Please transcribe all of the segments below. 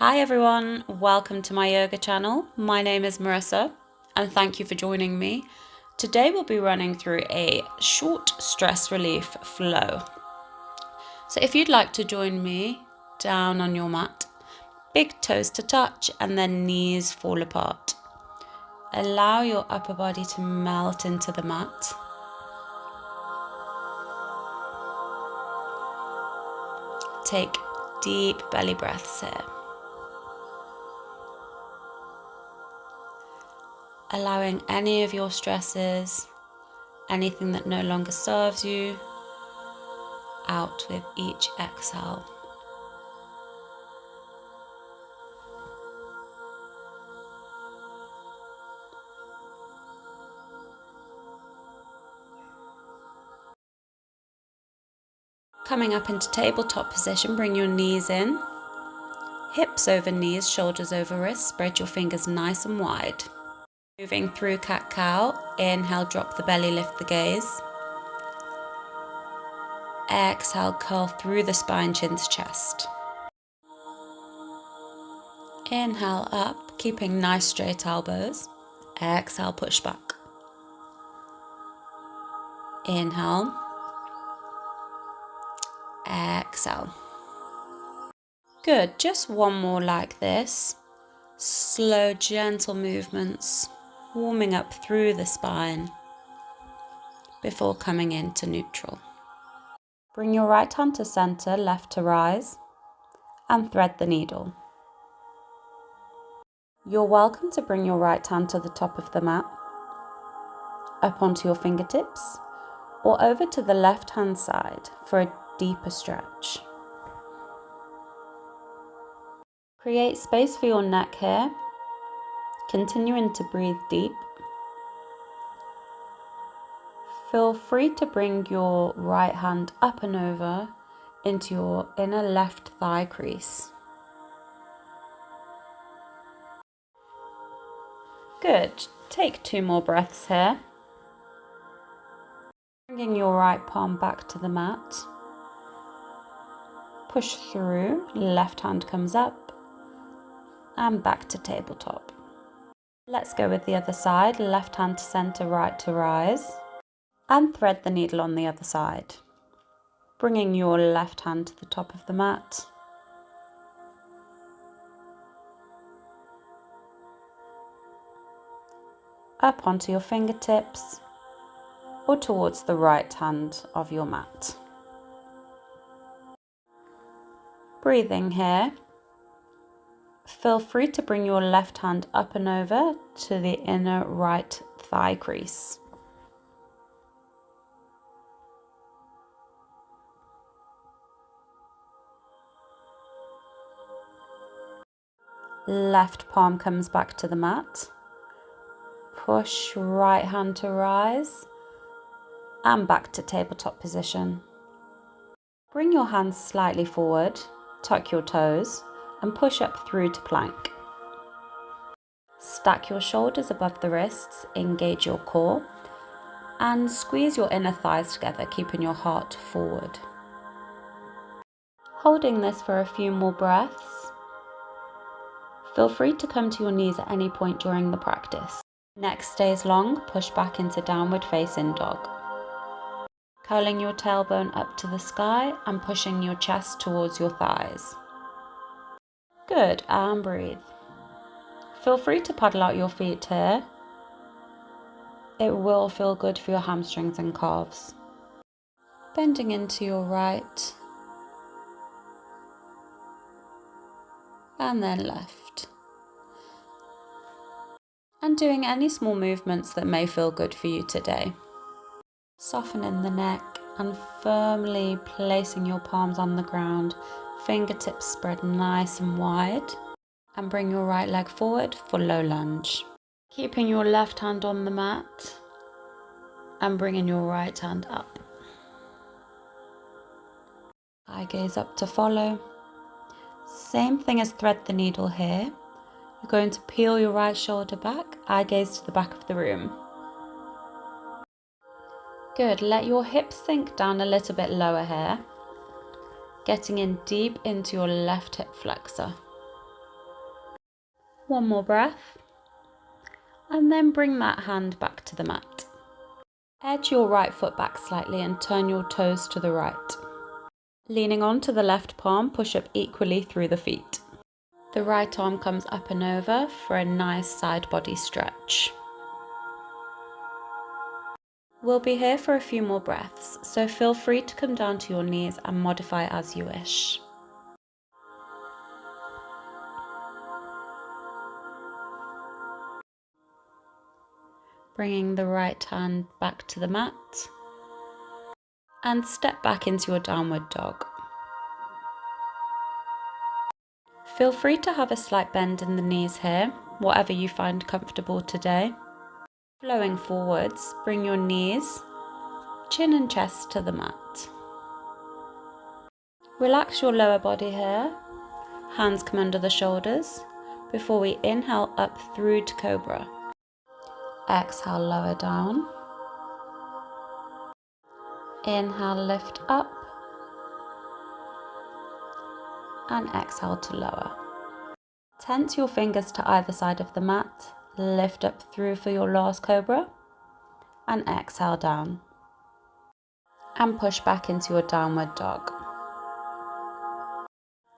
Hi everyone, welcome to my yoga channel. My name is Marissa and thank you for joining me. Today we'll be running through a short stress relief flow. So if you'd like to join me down on your mat, big toes to touch and then knees fall apart. Allow your upper body to melt into the mat. Take deep belly breaths here. Allowing any of your stresses, anything that no longer serves you, out with each exhale. Coming up into tabletop position, bring your knees in, hips over knees, shoulders over wrists, spread your fingers nice and wide. Moving through cat-cow, inhale, drop the belly, lift the gaze. Exhale, curl through the spine, chin to chest. Inhale up, keeping nice straight elbows. Exhale, push back. Inhale. Exhale. Good, just one more like this. Slow, gentle movements, warming up through the spine before coming into neutral. Bring your right hand to center, left to rise, and thread the needle. You're welcome to bring your right hand to the top of the mat, up onto your fingertips, or over to the left hand side for a deeper stretch. Create space for your neck here, continuing to breathe deep. Feel free to bring your right hand up and over into your inner left thigh crease. Good. Take 2 more breaths here. Bringing your right palm back to the mat. Push through, left hand comes up and back to tabletop. Let's go with the other side, left hand to center, right to rise, and thread the needle on the other side. Bringing your left hand to the top of the mat. Up onto your fingertips or towards the right hand of your mat. Breathing here. Feel free to bring your left hand up and over to the inner right thigh crease. Left palm comes back to the mat. Push right hand to rise and back to tabletop position. Bring your hands slightly forward, tuck your toes and push up through to plank. Stack your shoulders above the wrists, engage your core and squeeze your inner thighs together, keeping your heart forward. Holding this for a few more breaths. Feel free to come to your knees at any point during the practice. Neck stays long, push back into downward facing dog. Curling your tailbone up to the sky and pushing your chest towards your thighs. Good, and breathe. Feel free to paddle out your feet here. It will feel good for your hamstrings and calves. Bending into your right and then left. And doing any small movements that may feel good for you today. Softening the neck and firmly placing your palms on the ground, fingertips spread nice and wide, and bring your right leg forward for low lunge. Keeping your left hand on the mat and bringing your right hand up. Eye gaze up to follow. Same thing as thread the needle here. You're going to peel your right shoulder back, eye gaze to the back of the room. Good, let your hips sink down a little bit lower here. Getting in deep into your left hip flexor. One more breath. And then bring that hand back to the mat. Edge your right foot back slightly and turn your toes to the right. Leaning onto the left palm, push up equally through the feet. The right arm comes up and over for a nice side body stretch. We'll be here for a few more breaths, so feel free to come down to your knees and modify as you wish. Bringing the right hand back to the mat and step back into your downward dog. Feel free to have a slight bend in the knees here, whatever you find comfortable today. Flowing forwards, bring your knees, chin and chest to the mat. Relax your lower body here, hands come under the shoulders before we inhale up through to Cobra. Exhale, lower down. Inhale, lift up. And exhale to lower. Tense your fingers to either side of the mat. Lift up through for your last Cobra. And exhale down. And push back into your downward dog.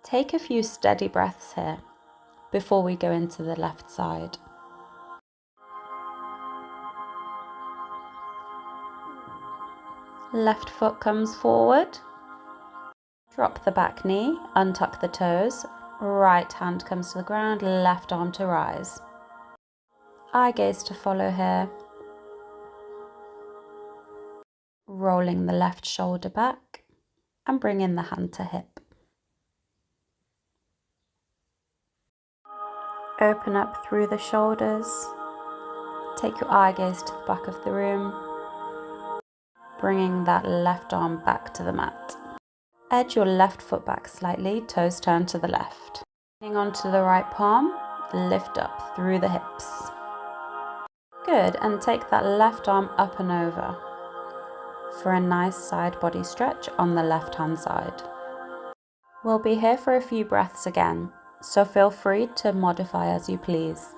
Take a few steady breaths here before we go into the left side. Left foot comes forward. Drop the back knee, untuck the toes. Right hand comes to the ground, left arm to rise. Eye gaze to follow here. Rolling the left shoulder back and bringing the hand to hip. Open up through the shoulders. Take your eye gaze to the back of the room. Bringing that left arm back to the mat. Edge your left foot back slightly, toes turn to the left. Leaning onto the right palm, lift up through the hips. Good, and take that left arm up and over for a nice side body stretch on the left hand side. We'll be here for a few breaths again, so feel free to modify as you please.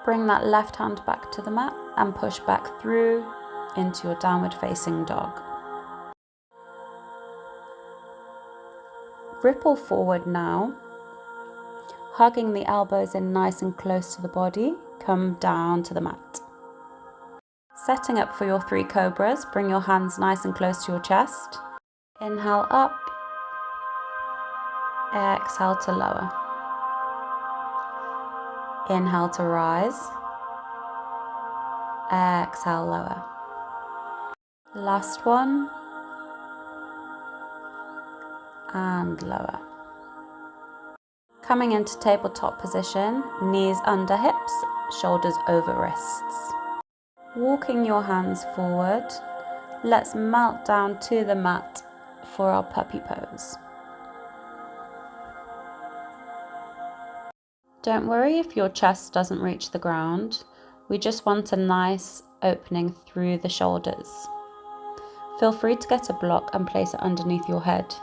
Bring that left hand back to the mat and push back through into your downward facing dog. Ripple forward now, hugging the elbows in nice and close to the body, come down to the mat. Setting up for your 3 cobras, bring your hands nice and close to your chest. Inhale up, exhale to lower. Inhale to rise, exhale lower. Last one, and lower. Coming into tabletop position, knees under hips, shoulders over wrists. Walking your hands forward, let's melt down to the mat for our puppy pose. Don't worry if your chest doesn't reach the ground. We just want a nice opening through the shoulders. Feel free to get a block and place it underneath your head.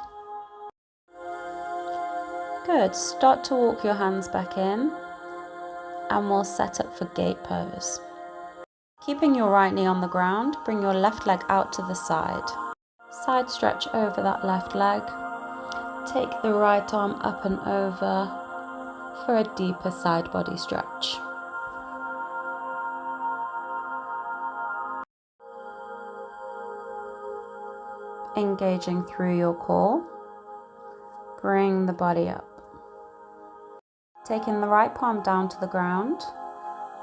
Good, start to walk your hands back in and we'll set up for gate pose. Keeping your right knee on the ground, bring your left leg out to the side. Side stretch over that left leg. Take the right arm up and over for a deeper side body stretch. Engaging through your core, bring the body up. Taking the right palm down to the ground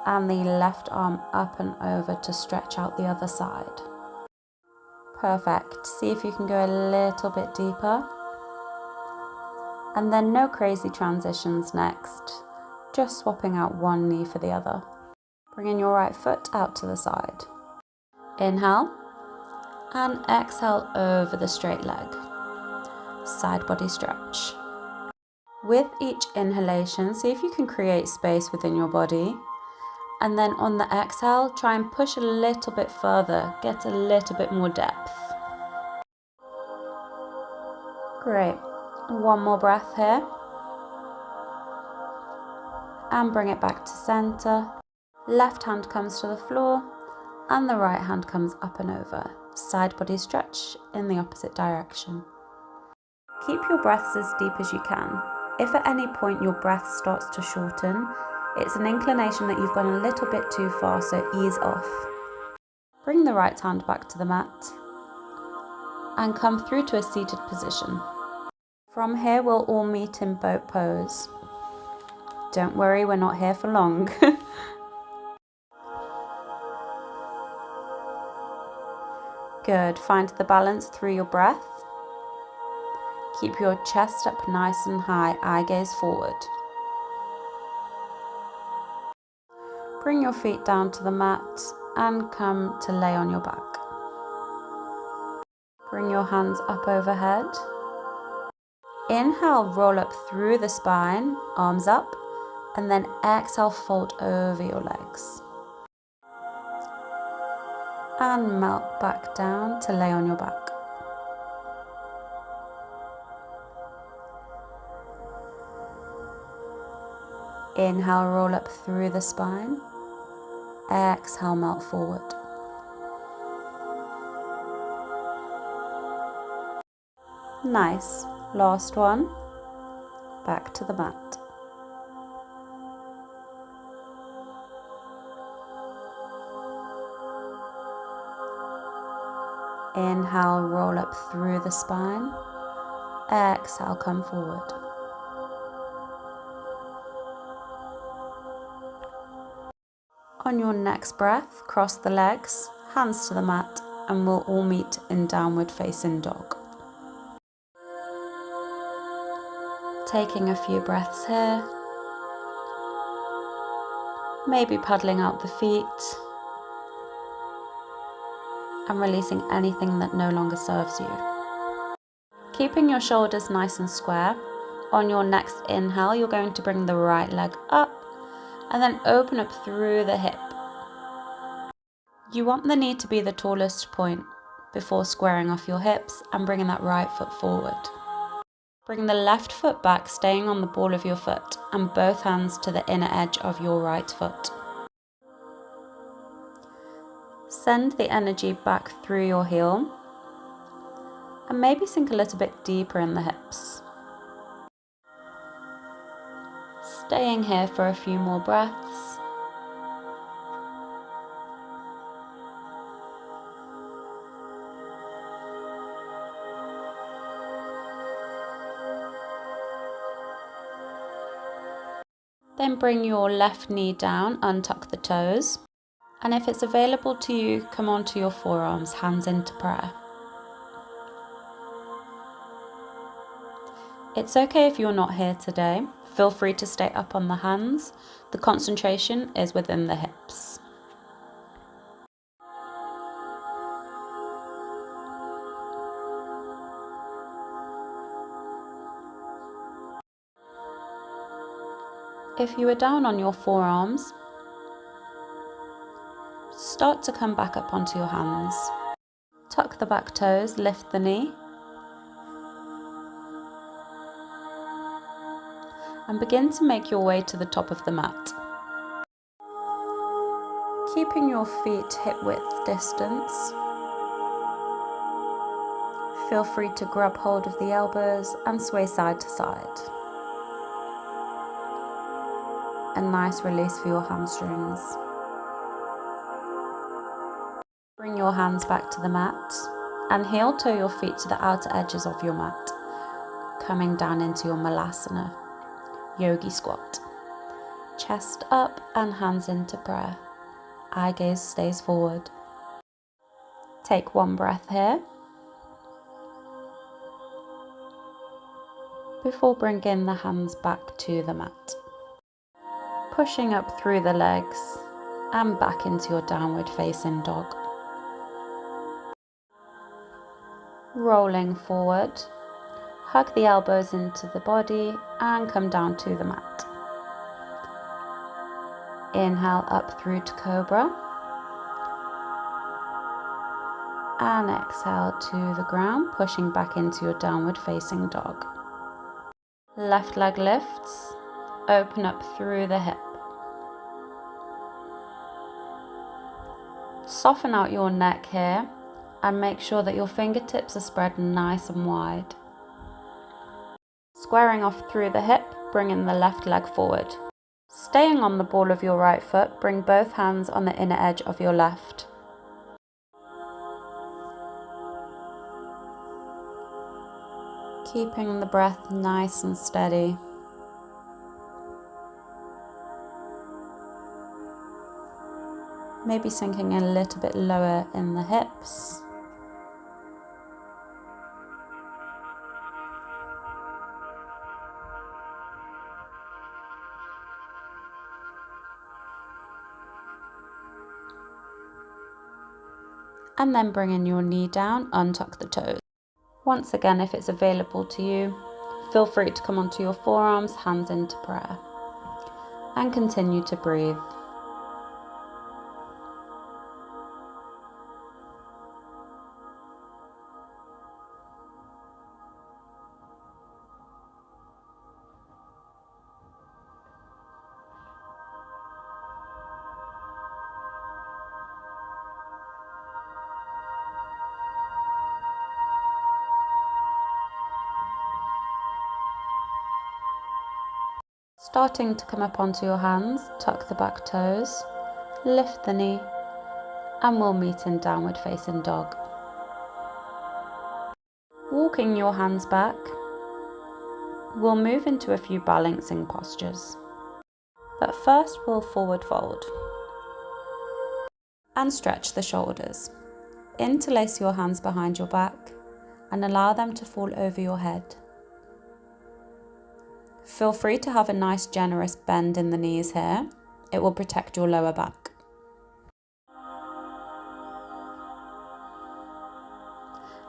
and the left arm up and over to stretch out the other side. Perfect. See if you can go a little bit deeper. And then no crazy transitions next, just swapping out one knee for the other. Bringing your right foot out to the side. Inhale and exhale over the straight leg. Side body stretch. With each inhalation, see if you can create space within your body. And then on the exhale, try and push a little bit further, get a little bit more depth. Great. One more breath here. And bring it back to center. Left hand comes to the floor and the right hand comes up and over. Side body stretch in the opposite direction. Keep your breaths as deep as you can. If at any point your breath starts to shorten, it's an inclination that you've gone a little bit too far, so ease off. Bring the right hand back to the mat and come through to a seated position. From here, we'll all meet in boat pose. Don't worry, we're not here for long. Good, find the balance through your breath. Keep your chest up nice and high, eye gaze forward. Bring your feet down to the mat and come to lay on your back. Bring your hands up overhead. Inhale, roll up through the spine, arms up, and then exhale, fold over your legs. And melt back down to lay on your back. Inhale, roll up through the spine. Exhale, melt forward. Nice. Last one. Back to the mat. Inhale, roll up through the spine. Exhale, come forward. On your next breath, cross the legs, hands to the mat, and we'll all meet in downward facing dog. Taking a few breaths here. Maybe paddling out the feet. And releasing anything that no longer serves you. Keeping your shoulders nice and square. On your next inhale, you're going to bring the right leg up and then open up through the hip. You want the knee to be the tallest point before squaring off your hips and bringing that right foot forward. Bring the left foot back, staying on the ball of your foot, and both hands to the inner edge of your right foot. Send the energy back through your heel and maybe sink a little bit deeper in the hips. Staying here for a few more breaths. Then bring your left knee down, untuck the toes. And if it's available to you, come onto your forearms, hands into prayer. It's okay if you're not here today. Feel free to stay up on the hands. The concentration is within the hips. If you are down on your forearms, start to come back up onto your hands. Tuck the back toes, lift the knee. And begin to make your way to the top of the mat. Keeping your feet hip width distance. Feel free to grab hold of the elbows and sway side to side. A nice release for your hamstrings. Bring your hands back to the mat and heel toe your feet to the outer edges of your mat, coming down into your Malasana, yogi squat. Chest up and hands into prayer. Eye gaze stays forward. Take one breath here before bringing the hands back to the mat. Pushing up through the legs and back into your downward facing dog. Rolling forward, hug the elbows into the body and come down to the mat. Inhale up through to cobra. And exhale to the ground, pushing back into your downward facing dog. Left leg lifts, open up through the hip. Soften out your neck here and make sure that your fingertips are spread nice and wide. Squaring off through the hip, bringing the left leg forward. Staying on the ball of your right foot, bring both hands on the inner edge of your left. Keeping the breath nice and steady. Maybe sinking a little bit lower in the hips. And then bringing your knee down, untuck the toes. Once again, if it's available to you, feel free to come onto your forearms, hands into prayer. And continue to breathe. Starting to come up onto your hands, tuck the back toes, lift the knee, and we'll meet in downward facing dog. Walking your hands back, we'll move into a few balancing postures. But first we'll forward fold. And stretch the shoulders. Interlace your hands behind your back and allow them to fall over your head. Feel free to have a nice generous bend in the knees here. It will protect your lower back.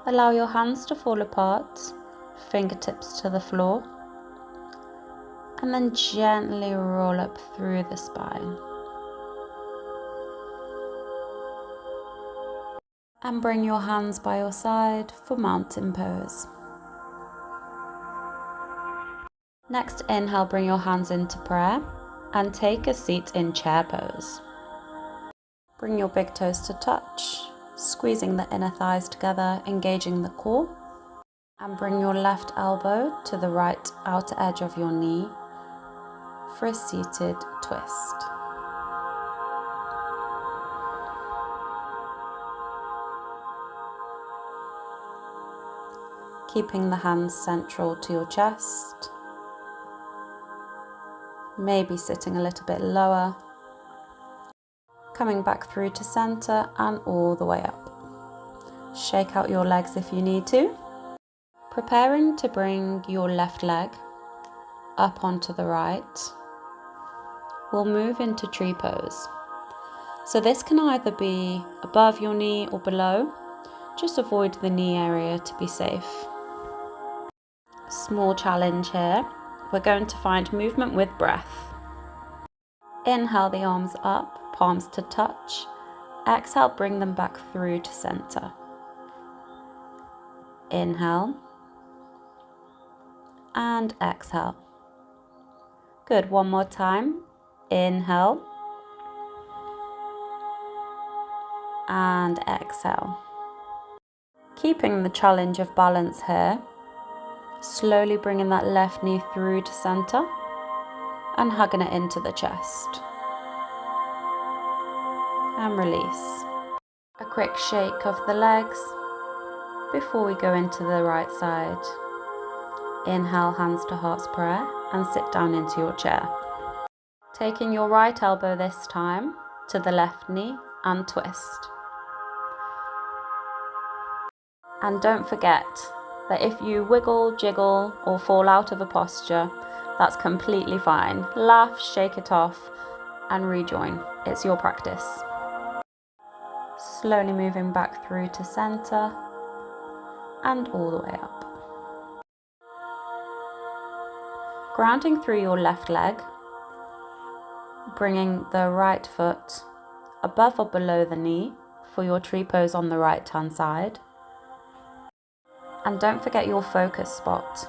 Allow your hands to fall apart, fingertips to the floor, and then gently roll up through the spine. And bring your hands by your side for mountain pose. Next, inhale, bring your hands into prayer and take a seat in chair pose. Bring your big toes to touch, squeezing the inner thighs together, engaging the core. And bring your left elbow to the right outer edge of your knee for a seated twist. Keeping the hands central to your chest. Maybe sitting a little bit lower. Coming back through to center and all the way up. Shake out your legs if you need to. Preparing to bring your left leg up onto the right. We'll move into tree pose. So this can either be above your knee or below. Just avoid the knee area to be safe. Small challenge here. We're going to find movement with breath. Inhale the arms up, palms to touch. Exhale, bring them back through to center. Inhale. And exhale. Good, one more time. Inhale. And exhale. Keeping the challenge of balance here. Slowly bringing that left knee through to center and hugging it into the chest. And release. A quick shake of the legs before we go into the right side. Inhale, hands to heart's prayer, and sit down into your chair. Taking your right elbow this time to the left knee and twist. And don't forget that if you wiggle, jiggle, or fall out of a posture, that's completely fine. Laugh, shake it off, and rejoin. It's your practice. Slowly moving back through to center and all the way up. Grounding through your left leg, bringing the right foot above or below the knee for your tree pose on the right hand side. And don't forget your focus spot,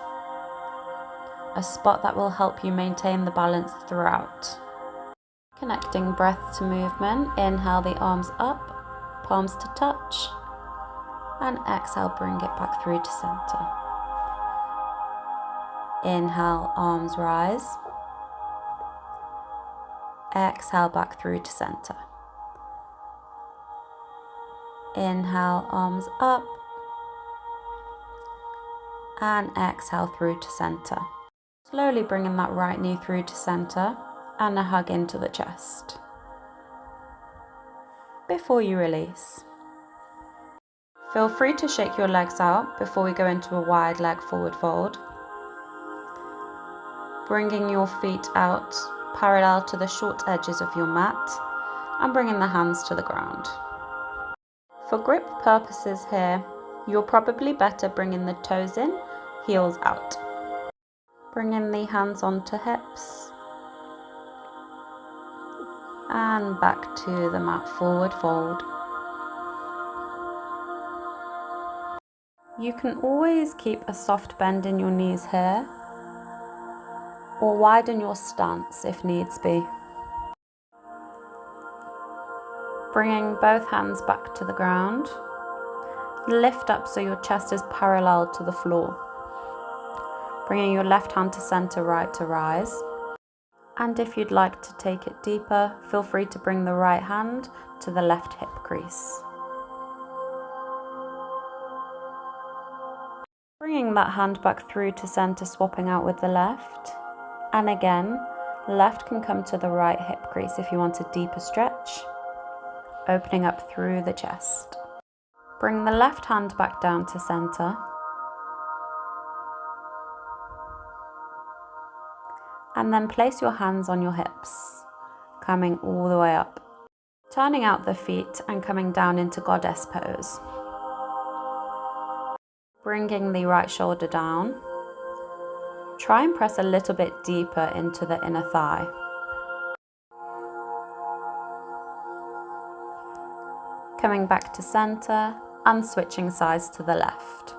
a spot that will help you maintain the balance throughout. Connecting breath to movement, inhale the arms up, palms to touch, and exhale, bring it back through to center. Inhale, arms rise. Exhale, back through to center. Inhale, arms up. And exhale through to center. Slowly bringing that right knee through to center and a hug into the chest. Before you release, feel free to shake your legs out before we go into a wide leg forward fold. Bringing your feet out parallel to the short edges of your mat and bringing the hands to the ground. For grip purposes here, you're probably better bringing the toes in, heels out. Bringing the hands onto hips and back to the mat, forward fold. You can always keep a soft bend in your knees here, or widen your stance if needs be. Bringing both hands back to the ground. Lift up so your chest is parallel to the floor. Bringing your left hand to center, right to rise. And if you'd like to take it deeper, feel free to bring the right hand to the left hip crease. Bringing that hand back through to center, swapping out with the left. And again, left can come to the right hip crease if you want a deeper stretch, opening up through the chest. Bring the left hand back down to center. And then place your hands on your hips, coming all the way up. Turning out the feet and coming down into goddess pose. Bringing the right shoulder down. Try and press a little bit deeper into the inner thigh. Coming back to center and switching sides to the left.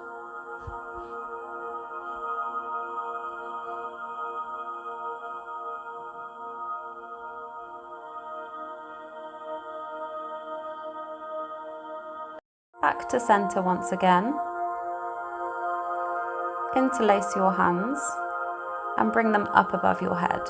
Back to center once again. Interlace your hands and bring them up above your head.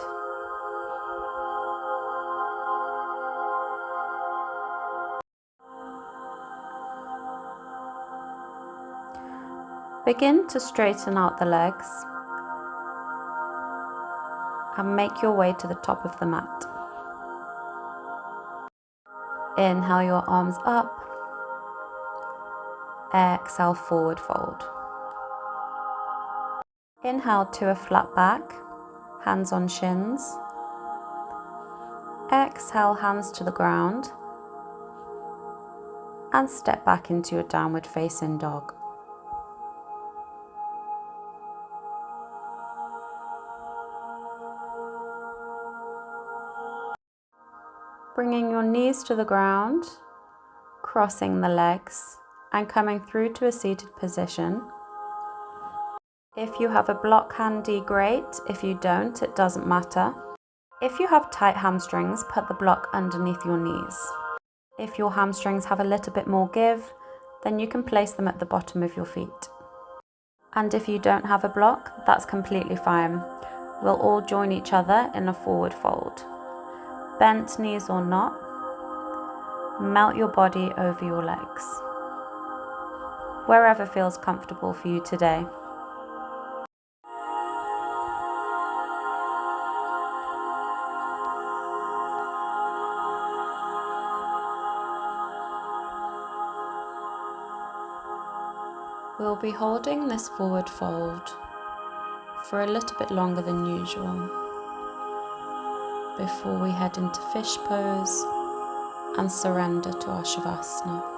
Begin to straighten out the legs and make your way to the top of the mat. Inhale your arms up. Exhale, forward fold. Inhale to a flat back, hands on shins. Exhale, hands to the ground. And step back into your downward facing dog. Bringing your knees to the ground, crossing the legs, and coming through to a seated position. If you have a block handy, great. If you don't, it doesn't matter. If you have tight hamstrings, put the block underneath your knees. If your hamstrings have a little bit more give, then you can place them at the bottom of your feet. And if you don't have a block, that's completely fine. We'll all join each other in a forward fold. Bent knees or not, melt your body over your legs. Wherever feels comfortable for you today. We'll be holding this forward fold for a little bit longer than usual before we head into fish pose and surrender to our Shavasana.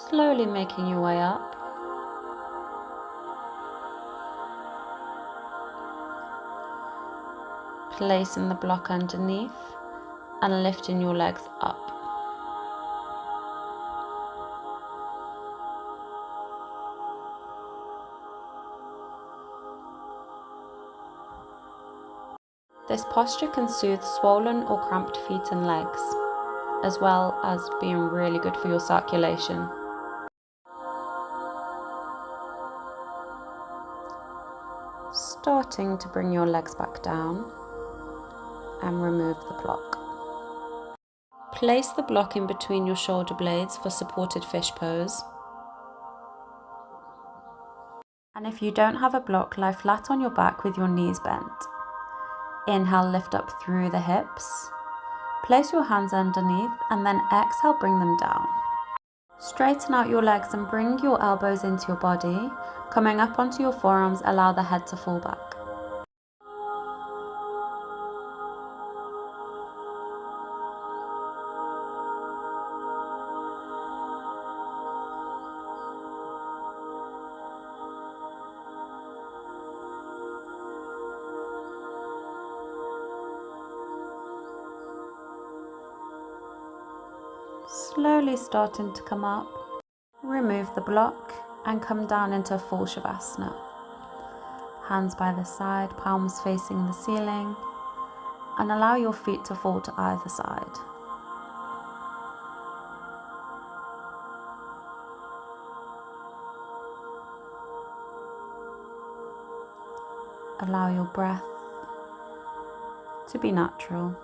Slowly making your way up. Placing the block underneath and lifting your legs up. This posture can soothe swollen or cramped feet and legs, as well as being really good for your circulation. Starting to bring your legs back down and remove the block. Place the block in between your shoulder blades for supported fish pose. And if you don't have a block, lie flat on your back with your knees bent. Inhale, lift up through the hips. Place your hands underneath and then exhale, bring them down. Straighten out your legs and bring your elbows into your body. Coming up onto your forearms, allow the head to fall back. Slowly starting to come up, remove the block and come down into full Shavasana. Hands by the side, palms facing the ceiling, and allow your feet to fall to either side. Allow your breath to be natural.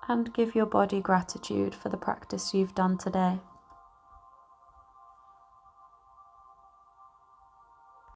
And give your body gratitude for the practice you've done today.